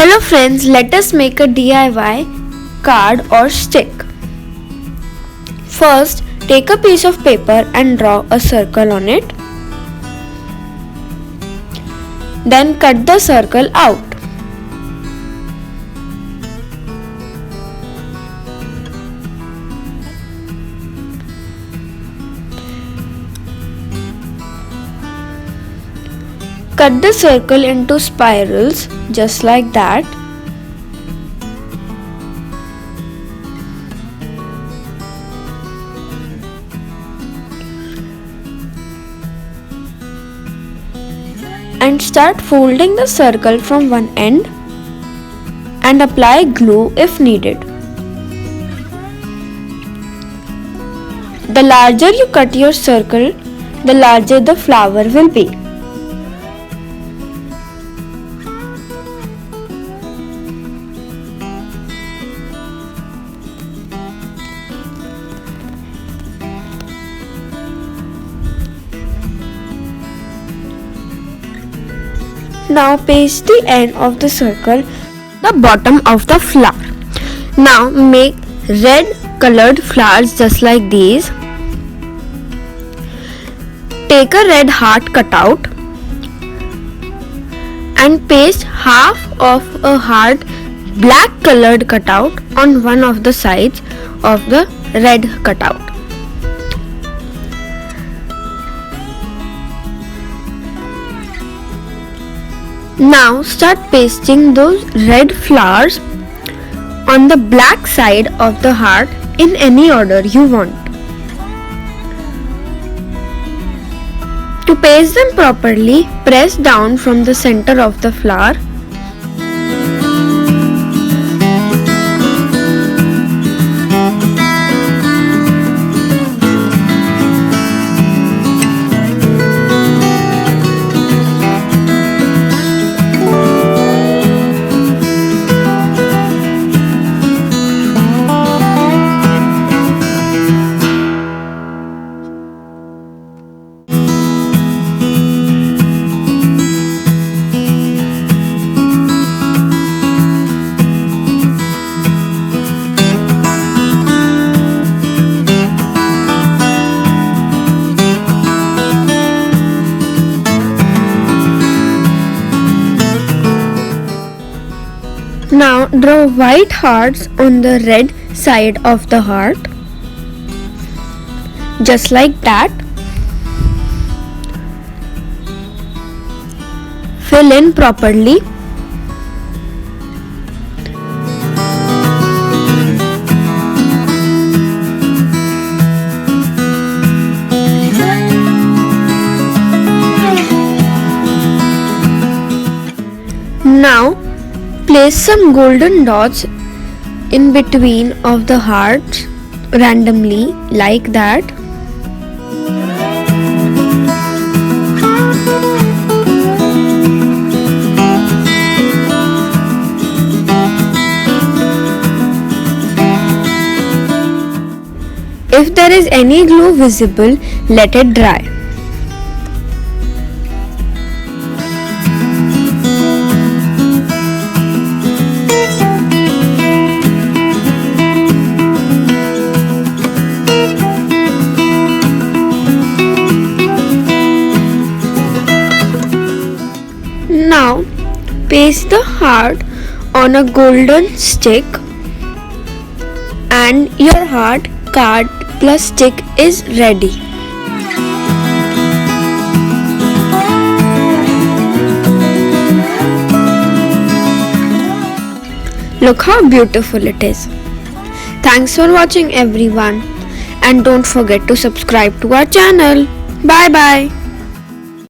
Hello friends, let us make a DIY card or stick. First, take a piece of paper and draw a circle on it. Then cut the circle out. Cut the circle into spirals just like that. And start folding the circle from one end and apply glue if needed. The larger you cut your circle, the larger the flower will be. Now paste the end of the circle the bottom of the flower. Now make red colored flowers just like these. Take a red heart cutout and paste half of a heart black colored cutout on one of the sides of the red cutout. Now start pasting those red flowers on the black side of the heart in any order you want. To paste them properly, press down from the center of the flower. Now draw white hearts on the red side of the heart, just like that. Fill in properly. Now place some golden dots in between of the hearts randomly like that. If there is any glue visible, let it dry. Now paste the heart on a golden stick and your heart card plus stick is ready. Look how beautiful it is. Thanks for watching everyone, and don't forget to subscribe to our channel. Bye bye.